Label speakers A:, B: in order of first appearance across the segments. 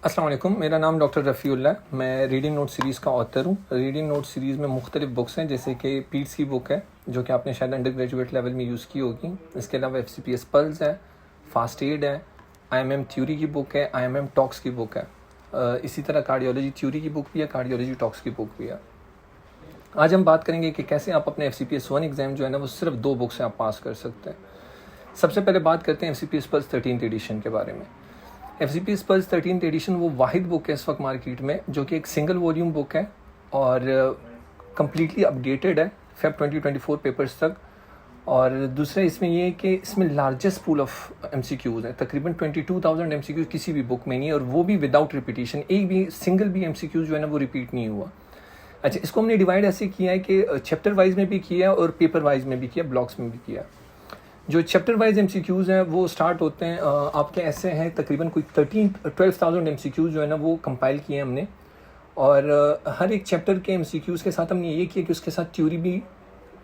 A: अस्सलाम वालेकुम, मेरा नाम डॉक्टर रफ़ीउल्लाह है। मैं रीडिंग नोट सीरीज़ का ऑथर हूँ। रीडिंग नोट सीरीज़ में मुख्तलिफ़ बुक्स हैं, जैसे कि पीट्स की बुक है जो कि आपने शायद अंडर ग्रेजुएट लेवल में यूज़ की होगी। इसके अलावा FCPS पल्स है, फास्ट एड है, IMM थ्योरी की बुक है, IMM टॉक्स की बुक है। इसी तरह कार्डियोलॉजी थ्योरी की बुक भी है, कार्डियोलॉजी टॉक्स की बुक भी है। आज हम बात करेंगे कि कैसे आप अपने FCPS 1 एग्ज़ाम जो है ना वो सिर्फ 2 बुक से आप पास कर सकते हैं। सबसे पहले बात करते हैं FCPS पल्स 13th एडिशन के बारे में। FCPS पल्स 13th एडिशन वो वाहिद बुक है इस वक्त मार्केट में जो कि एक सिंगल वॉल्यूम बुक है और कम्प्लीटली अपडेटेड है फेब 2024 पेपर्स तक। और दूसरा इसमें ये है कि इसमें लार्जेस्ट पूल ऑफ MCQs है, तकरीबन 22,000 MCQs किसी भी बुक में नहीं है, और वो भी विदाउट रिपीटिशन। एक भी सिंगल भी MCQs जो है ना वो रिपीट नहीं हुआ। अच्छा, इसको हमने डिवाइड ऐसे किया है कि चैप्टर वाइज में भी किया और पेपर वाइज में भी किया, ब्लॉक्स में भी किया। जो चैप्टर वाइज MCQs हैं वो स्टार्ट होते हैं आपके ऐसे हैं, तकरीबन कोई 12,000 MCQs जो है ना वो कंपाइल किए हमने। और हर एक चैप्टर के MCQs के साथ हमने ये किया कि उसके साथ थ्योरी भी,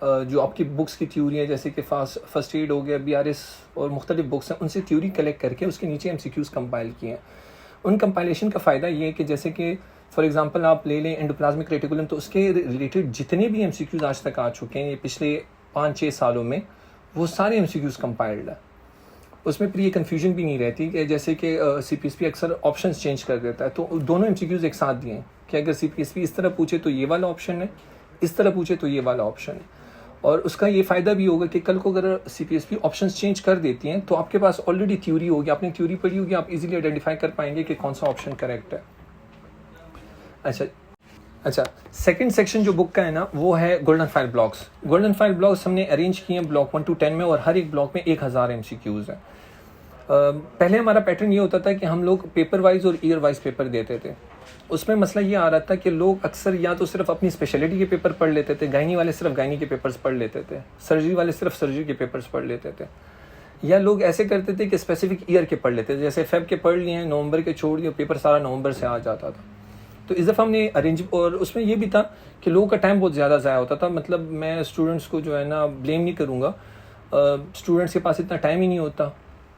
A: जो आपकी बुक्स की थ्योरी है जैसे कि फर्स्ट एड हो गया, BRS और मुख्तलिफ बुक्स हैं, उनसे थ्योरी कलेक्ट करके उसके नीचे MCQs कंपाइल किए हैं। उन कंपाइलेशन का फ़ायदा ये है कि जैसे कि फॉर एग्जांपल आप ले लें एंडोप्लाज्मिक रेटिकुलम, तो उसके रिलेटेड जितने भी MCQs आज तक आ चुके हैं ये पिछले 5-6 सालों में, वो सारे MCQs कंपाइल्ड है। उसमें फिर ये कन्फ्यूजन भी नहीं रहती कि जैसे कि CPSP अक्सर ऑप्शंस चेंज कर देता है, तो दोनों MCQs एक साथ दिए हैं कि अगर CPSP इस तरह पूछे तो ये वाला ऑप्शन है, इस तरह पूछे तो ये वाला ऑप्शन है। और उसका ये फ़ायदा भी होगा कि कल को अगर CPSP ऑप्शंस चेंज कर देती हैं तो आपके पास ऑलरेडी थ्योरी होगी, आपने थ्योरी पढ़ी होगी, आप इजीली आइडेंटिफाई कर पाएंगे कि कौन सा ऑप्शन करेक्ट है। अच्छा, सेकंड सेक्शन जो बुक का है ना वो है golden file blocks. Golden file blocks हमने अरेंज किए हैं ब्लॉक 1 to 10 में, और हर एक ब्लॉक में 1000 MCQs हैं। पहले हमारा पैटर्न ये होता था कि हम लोग पेपर वाइज और ईयर वाइज पेपर देते थे। उसमें मसला ये आ रहा था कि लोग अक्सर या तो सिर्फ अपनी स्पेशलिटी के पेपर पढ़ लेते थे, गायनी वाले सिर्फ गायनी के पेपर्स पढ़ लेते थे, सर्जरी वाले सिर्फ सर्जरी के पेपर्स पढ़ लेते थे, या लोग ऐसे करते थे कि स्पेसिफिक ईयर के पढ़ लेते थे, जैसे फेब के पढ़ लिए, नवंबर के छोड़ दिए, पेपर सारा नवंबर से आ जाता था। तो इस दफ़ा हमने अरेंज, और उसमें ये भी था कि लोगों का टाइम बहुत ज़्यादा ज़ाया होता था। मतलब मैं स्टूडेंट्स को जो है ना ब्लेम नहीं करूँगा, स्टूडेंट्स के पास इतना टाइम ही नहीं होता।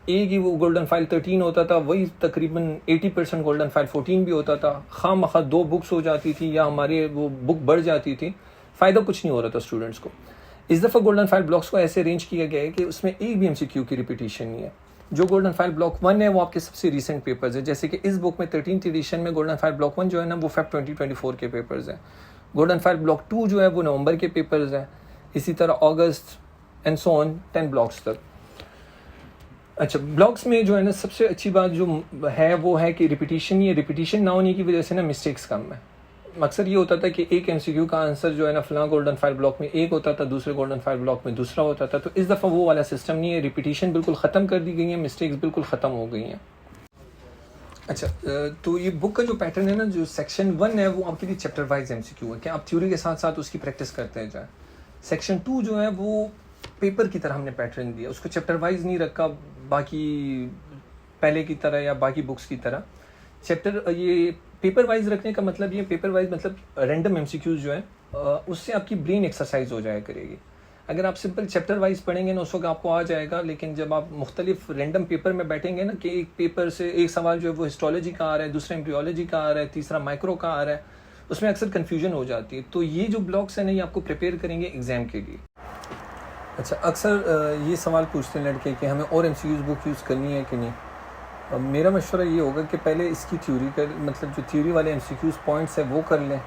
A: एक ही वो गोल्डन फाइल 13 होता था, वही तकरीबन 80% गोल्डन फाइल 14 भी होता था। खामखा 2 बुक्स हो जाती थी या हमारे वो बुक बढ़ जाती थी, फ़ायदा कुछ नहीं हो रहा था स्टूडेंट्स को। इस दफ़ा गोल्डन फाइल ब्लॉक्स को ऐसे अरेंज किया गया है कि उसमें एक भी MCQ की रिपीटिशन नहीं है। जो गोल्डन फाइल ब्लॉक 1 है वो आपके सबसे रिसेंट पेपर्स है, जैसे कि इस बुक में 13th एडिशन में गोल्डन फाइल ब्लॉक 1 जो है ना वो फेब 2024 के पेपर्स हैं। गोल्डन फाइल ब्लॉक 2 जो है वो नवंबर के पेपर्स हैं, इसी तरह अगस्त एंड सो ऑन 10 ब्लॉक्स तक। अच्छा, ब्लॉक्स में जो है ना सबसे अच्छी बात जो है वो है कि रिपीटिशन ना होने की वजह से ना मिस्टेक्स कम है। अक्सर ये होता था कि एक MCQ का आंसर जो है ना फलां गोल्डन फाइल ब्लॉक में एक होता था, दूसरे गोल्डन फाइल ब्लॉक में दूसरा होता था। तो इस दफ़ा वो वाला सिस्टम नहीं है, रिपीटिशन बिल्कुल ख़त्म कर दी गई है, मिस्टेक्स बिल्कुल ख़त्म हो गई हैं। अच्छा, तो ये बुक का जो पैटर्न है ना, जो सेक्शन 1 है वो आपके लिए चैप्टर वाइज MCQ है कि आप थ्योरी के साथ साथ उसकी प्रैक्टिस करते जाए। सेक्शन 2 जो है वो पेपर की तरह हमने पैटर्न दिया, उसको चैप्टर वाइज नहीं रखा बाकी पहले की तरह या बाकी बुक्स की तरह। चैप्टर ये पेपर वाइज रखने का मतलब ये, पेपर वाइज मतलब रैंडम MCQs जो है उससे आपकी ब्रेन एक्सरसाइज हो जाया करेगी। अगर आप सिंपल चैप्टर वाइज पढ़ेंगे ना उस वक्त आपको आ जाएगा, लेकिन जब आप मुख्तलिफ रैंडम पेपर में बैठेंगे ना कि एक पेपर से एक सवाल जो है वो हिस्टोलॉजी का आ रहा है, दूसरा एम्ब्रियोलॉजी का आ रहा है, तीसरा माइक्रो का आ रहा है, उसमें अक्सर कन्फ्यूजन हो जाती है। तो ये जो ब्लॉक्स है ना ये आपको प्रिपेयर करेंगे एग्जाम के लिए। अच्छा, अक्सर ये सवाल पूछते हैं लड़के कि हमें और MCQs बुक यूज़ करनी है कि नहीं। मेरा मशवरा ये होगा कि पहले इसकी थ्योरी कर, मतलब जो थ्योरी वाले MCQs पॉइंट्स है वो कर लें,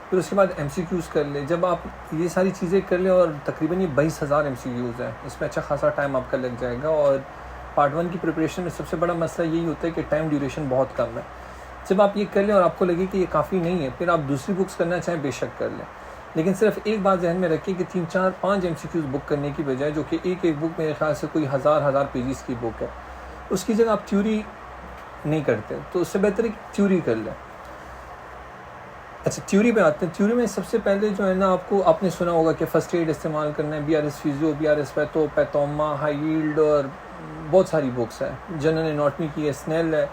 A: फिर उसके बाद MCQs कर लें। जब आप ये सारी चीज़ें कर लें, और तकरीबन ये 22,000 MCQs हैं, इसमें अच्छा खासा टाइम आपका लग जाएगा। और पार्ट 1 की प्रिपरेशन में सबसे बड़ा मसला यही होता है कि टाइम ड्यूरेशन बहुत कम है। जब आप ये कर लें और आपको लगे कि ये काफ़ी नहीं है, फिर आप दूसरी बुक्स करना चाहें बेशक कर लें, लेकिन सिर्फ एक बात जहन में रखें कि 3, 4, 5 MCQs बुक करने की बजाय, जो कि एक बुक मेरे ख्याल से कोई हज़ार पेजेस की बुक है, उसकी जगह आप थ्योरी नहीं करते, तो उससे बेहतर है कि थ्योरी कर लें। अच्छा, थ्योरी पे आते हैं। थ्योरी में सबसे पहले जो है ना आपने सुना होगा कि फर्स्ट एड इस्तेमाल करना है, BRS physio, BRS patho, Pathoma, high yield, और बहुत सारी बुक्स हैं। जनरल एनाटॉमी की है, स्नेल है।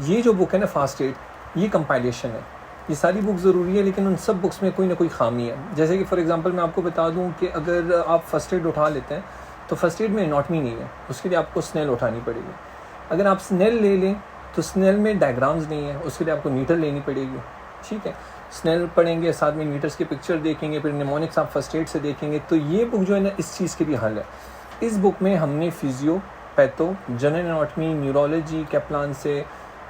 A: ये जो बुक है ना फास्ट एड, ये कंपाइलेशन है। ये सारी बुक ज़रूरी है, लेकिन उन सब बुक्स में कोई ना कोई खामी है। जैसे कि फॉर एग्जांपल मैं आपको बता दूं कि अगर आप फर्स्ट एड उठा लेते हैं तो फर्स्ट एड में एनाटॉमी नहीं है, उसके लिए आपको स्नेल उठानी पड़ेगी। अगर आप स्नेल ले लें तो स्नेल में डायग्राम्स नहीं है, उसके लिए आपको नीटर लेनी पड़ेगी, ठीक है। स्नेल पढ़ेंगे, साथ में नीटर्स के पिक्चर देखेंगे, फिर निमोनिक्स आप फर्स्ट एड से देखेंगे। तो ये बुक जो है ना इस चीज़ के लिए हल है। इस बुक में हमने physio, patho, general anatomy, neurology, Kaplan से,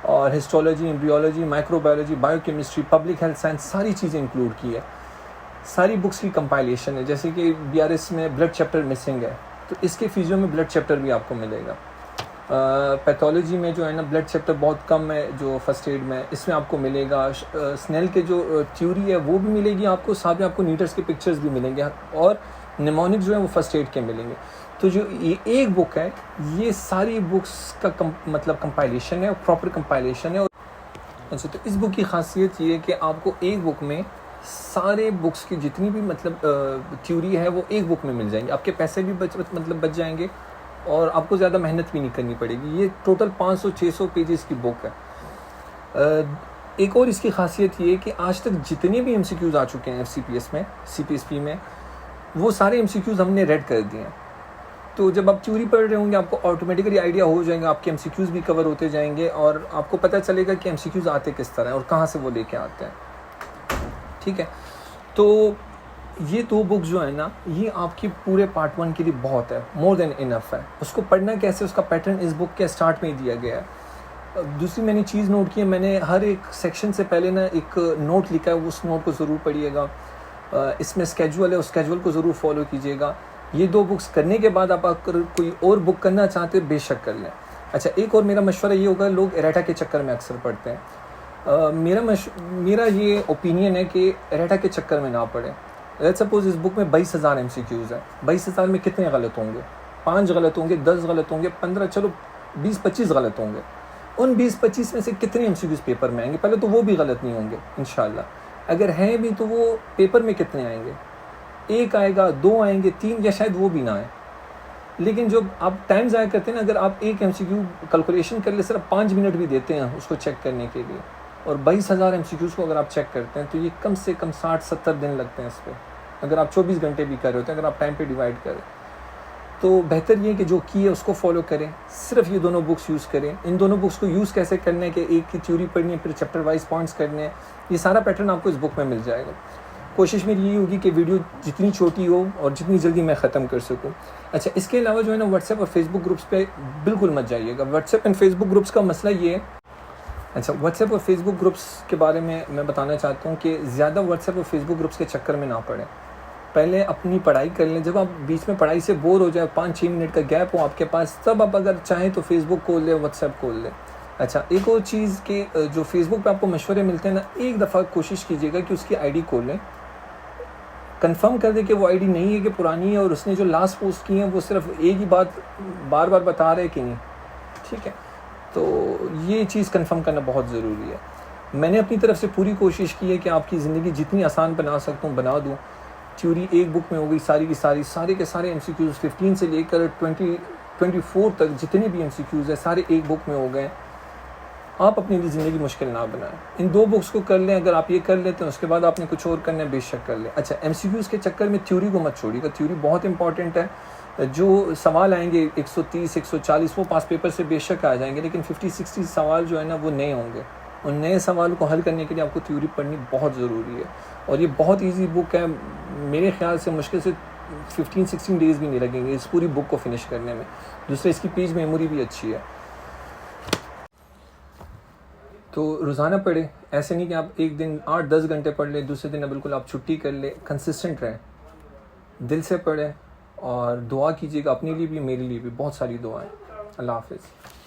A: और histology, embryology, microbiology, biochemistry, public health science, सारी चीज़ें इंक्लूड की है। सारी बुक्स की कंपाइलेशन है। जैसे कि BRS में ब्लड चैप्टर मिसिंग है, तो इसके फिजियो में ब्लड चैप्टर भी आपको मिलेगा। पैथोलॉजी में जो है ना ब्लड चैप्टर बहुत कम है जो फर्स्ट एड में, इसमें आपको मिलेगा। स्नेल के जो थ्योरी है वो भी मिलेगी आपको, साथ में आपको नीटर्स के पिक्चर्स भी मिलेंगे, और निमोनिक जो है वो फर्स्ट एड के मिलेंगे। तो जो ये एक बुक है, ये सारी बुक्स का मतलब कंपाइलेशन है, प्रॉपर कंपाइलेशन है। अच्छा, तो इस बुक की खासियत ये है कि आपको एक बुक में सारे बुक्स की जितनी भी मतलब थ्योरी है वो एक बुक में मिल जाएंगे। आपके पैसे भी बच जाएंगे, और आपको ज़्यादा मेहनत भी नहीं करनी पड़ेगी। ये टोटल 500-600 पेजेस की बुक है। एक और इसकी खासियत ये है कि आज तक जितने भी MCQs आ चुके हैं FCPS में, CPSP में, वो सारे MCQs हमने रेड कर दिए हैं। तो जब आप थ्योरी पढ़ रहे होंगे आपको ऑटोमेटिकली आइडिया हो जाएगा, आपके MCQs भी कवर होते जाएंगे, और आपको पता चलेगा कि MCQs आते किस तरह हैं और कहाँ से वो लेके आते हैं, ठीक है। तो ये 2 बुक जो है ना, ये आपके पूरे पार्ट 1 के लिए बहुत है, मोर देन इनफ है। उसको पढ़ना कैसे, उसका पैटर्न इस बुक के स्टार्ट में ही दिया गया है। दूसरी मैंने चीज़ नोट की है, मैंने हर एक सेक्शन से पहले ना एक नोट लिखा है, उस नोट को ज़रूर पढ़िएगा। इसमें स्केजुअल है, उस स्केजुअल को ज़रूर फॉलो कीजिएगा। ये 2 बुक्स करने के बाद आप अगर कोई और बुक करना चाहते हैं बेशक कर लें। अच्छा, एक और मेरा मशवरा ये होगा, लोग एरेटा के चक्कर में अक्सर पढ़ते हैं। मेरा ये ओपिनियन है कि एरेटा के चक्कर में ना पढ़ें। लेट्स सपोज इस बुक में 22,000 MCQs हैं। 22,000 में कितने गलत होंगे? 5 गलत होंगे, 10 गलत होंगे, 15, चलो 20-25 गलत होंगे। उन 20-25 में से कितने MCQs पेपर में आएंगे? पहले तो वो भी गलत नहीं होंगे इंशाल्लाह। अगर हैं भी तो वो पेपर में कितने आएंगे? 1 आएगा, 2 आएंगे, 3, या शायद वो भी ना आए। लेकिन जब आप टाइम ज़ाया करते हैं ना, अगर आप एक MCQ कैलकुलेशन कर ले, सिर्फ 5 मिनट भी देते हैं उसको चेक करने के लिए, और 22,000 MCQs को अगर आप चेक करते हैं, तो ये कम से कम 60-70 दिन लगते हैं इस पर, अगर आप 24 घंटे भी कर रहे होते हैं, अगर आप टाइम पे डिवाइड करें। तो बेहतर ये कि जो की है उसको फॉलो करें, सिर्फ ये दोनों बुक्स यूज़ करें। इन दोनों बुक्स को यूज़ कैसे करना है कि एक की थ्योरी पढ़नी है, फिर चैप्टर वाइज पॉइंट्स करने हैं, ये सारा पैटर्न आपको इस बुक में मिल जाएगा। कोशिश मेरी यही होगी कि वीडियो जितनी छोटी हो और जितनी जल्दी मैं ख़त्म कर सकूँ। अच्छा, इसके अलावा जो है ना व्हाट्सएप और फेसबुक ग्रुप्स पे बिल्कुल मत जाइएगा। व्हाट्सएप एंड फेसबुक ग्रुप्स का मसला ये है, अच्छा, व्हाट्सएप और फेसबुक ग्रुप्स के बारे में मैं बताना चाहता हूँ कि ज़्यादा व्हाट्सएप और फेसबुक ग्रुप्स के चक्कर में ना पड़ें। पहले अपनी पढ़ाई कर लें। जब आप बीच में पढ़ाई से बोर हो जाए, 5-6 मिनट का गैप हो आपके पास, तब आप अगर चाहें तो फेसबुक खोल लें, व्हाट्सएप खोल लें। अच्छा, एक और चीज़ कि जो फेसबुक पे आपको मशवरे मिलते हैं ना, एक दफ़ा कोशिश कीजिएगा कि उसकी आईडी खोल लें, कंफर्म कर दें कि वो आईडी नहीं है कि पुरानी है, और उसने जो लास्ट पोस्ट की है वो सिर्फ एक ही बात बार बार बता रहे कि नहीं, ठीक है। तो ये चीज़ कंफर्म करना बहुत ज़रूरी है। मैंने अपनी तरफ से पूरी कोशिश की है कि आपकी ज़िंदगी जितनी आसान बना सकता हूँ बना दूँ। थ्योरी एक बुक में हो गई, सारी की सारे के सारे MCQs 15 से लेकर 24 तक जितने भी MCQs है सारे एक बुक में हो गए। आप अपनी लिए ज़िंदगी मुश्किल ना बनाएं। इन 2 बुक्स को कर लें। अगर आप ये कर लेते हैं उसके बाद आपने कुछ और करना है बेशक कर लें। अच्छा, MCQs के चक्कर में थ्योरी को मत छोड़िएगा। थ्योरी बहुत इंपॉर्टेंट है। जो सवाल आएंगे 130, 140 वो पास पेपर से बेशक आ जाएंगे, लेकिन 50-60 सवाल जो है ना वो नए होंगे। उन नए सवाल को हल करने के लिए आपको थ्योरी पढ़नी बहुत ज़रूरी है, और ये बहुत ईजी बुक है। मेरे ख्याल से मुश्किल से 15-16 डेज़ भी नहीं लगेंगे इस पूरी बुक को फिनिश करने में। दूसरे, इसकी पेज मेमोरी भी अच्छी है। तो रोज़ाना पढ़े, ऐसे नहीं कि आप एक दिन 8-10 घंटे पढ़ लें, दूसरे दिन बिल्कुल आप छुट्टी कर लें। कंसिस्टेंट रहें, दिल से पढ़ें, और दुआ कीजिएगा अपने लिए भी मेरे लिए भी। बहुत सारी दुआएं। अल्लाह हाफ़िज़।